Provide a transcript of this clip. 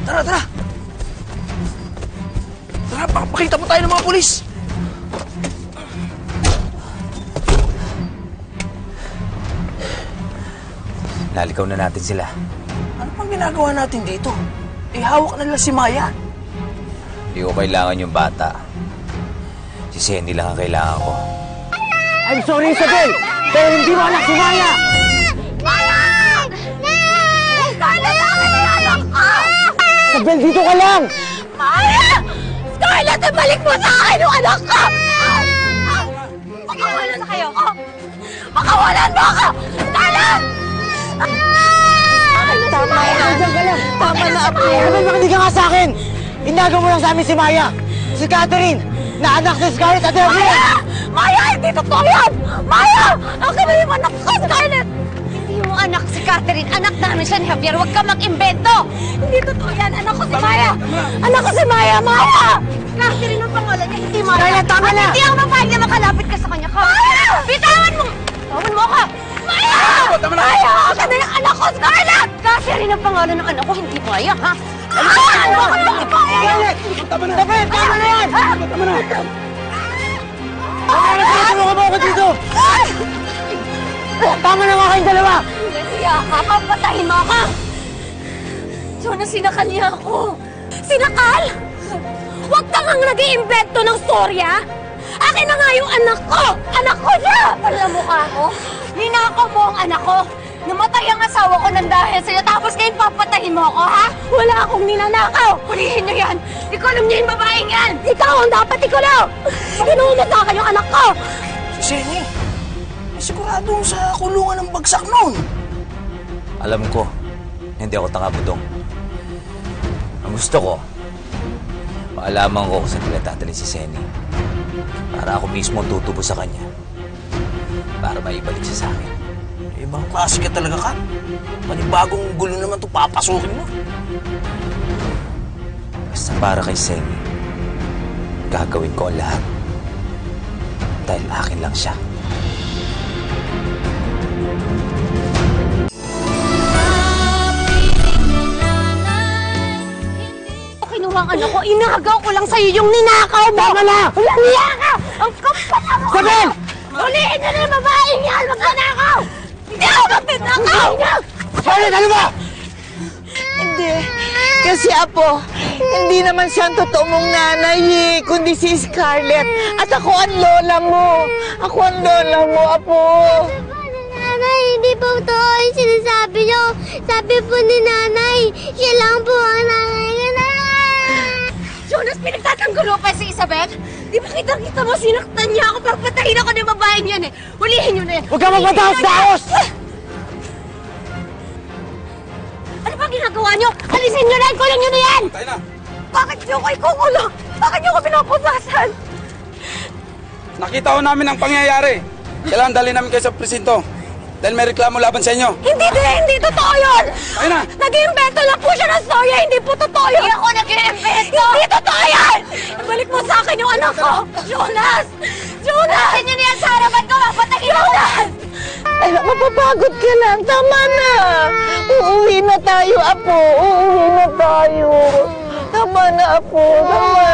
Tara, tara! Tara, pakita mo tayo ng mga pulis! Naligaw na natin sila. Ano pang ginagawa natin dito? Hawak na nila si Maya. Hindi ko kailangan yung bata. Si Senny lang ang kailangan ko. I'm sorry, Isabel! Pero hindi mo anak si Maya! Maya! Scarlett, akin na yung anak ko! Isabel, dito ka lang! Maya! Scarlett, ibalik mo sa akin yung anak ko! Makawalan na kayo! Makawalan mo ako! Scarlett! Tama na! Diyan ka lang! Tama na, Apo! Isabel, makinig ka nga sa akin! Inagaw mo lang sa amin si Maya! Si Catherine! Na anak si Scarlett at Evelyn! Maya! Maya! Hindi totoo yan! Maya! Akin na yung anak ko, Scarlett! Hindi mo anak si Catherine. Anak namin siya ni Javier. Huwag ka mag-imbento! Hindi totoo yan. Anak ko si Maya! Anak ko si Maya! Maya! Catherine ang pangalan niya, hindi Maya. Scarlett, tama na! Hindi ako mapahig na makalapit ka sa kanya. Maya! Bitawan mo! Bitawan mo ako! Maya! Maya! Akin na yung anak ko, Scarlett! Catherine ang pangalan ng anak ko, hindi Maya, ha? Ano ako naman ni Maya? Tama na! Tama na yan! Tama na! Tulungan mo ako dito! Tama na nga kayong dalawa! Nasiya ka, papatayin mo ako! Jonas, sinakal niya ako. Sinakal? Huwag ka ngang nag-iimbento ng storya! Akin na nga yung anak ko! Anak ko siya! Alam mo ka ako? Ninakaw mo ang anak ko! Namatay ang asawa ko ng dahil sa'yo, tapos ngayon papatayin mo ako, ha? Wala akong ninanakaw! Hulihin niyo yan! Ikulong niyo yung babaeng yan! Ikaw ang dapat ikulong! Kinuha mo sa akin yung anak ko! Si Senny, siguradong sa kulungan ng bagsak noon. Alam ko, hindi ako tanga-budong. Ang gusto ko, maalaman ko kung saan nila tatalin si Senny. Para ako mismo ang tutubo sa kanya. Para maibalik siya sa akin. Ibang klase ka talaga, Kat. Panibagong gulo naman ito papasukin mo. Basta para kay Senny, gagawin ko ang lahat. Dahil akin lang siya. Kinuha ang anak ko, inagaw ko lang sa'yo yung ninakaw mo! Tama na! Walang niya ka! Ang kapal mo! Isabel! Huliin niyo na yung babaeng yan! Magnanakaw! Hindi ako magnanakaw! Scarlett, ano ba? Hindi. Kasi, Apo, hindi naman siya ang totoo mong nanay eh, kundi si Scarlett. At ako ang lola mo. Ako ang lola mo, Apo. Nanay, hindi po totoo yung sinasabi niyo. Sabi po ni Nanay, siya lang po ang nanay ko na. Jonas, pinagtatanggolo pa si Isabel? Di ba kita mo sinaktan niya ako? Papatayin ako ng babaeng yan eh. Hulihin niyo na yan. Huwag ka magpataos-daos! Ano ba ginagawa niyo? Alisin niyo na yan! Kulong niyo na yan! Tayo na. Bakit niyo ko ikukulong? Bakit niyo ko pinupubasan? Nakita ko namin ang pangyayari. Kailangan dali namin kayo sa presinto. Dahil may reklamo laban sa inyo. Hindi totoo yun! Ayun na! Nag-iimbento lang po siya ng storya, hindi po totoo yun! Hindi ako nag-iimbento! Hindi totoo yan! Ibalik mo sa akin yung anak ko! Jonas! Jonas! Kasi niyo na yan sa harapan ko, mapatayin ako! Jonas! Ay, mapapagod ka lang. Tama na. Uuwi na tayo, Apo. Uuwi na tayo. Tama na, Apo. Tama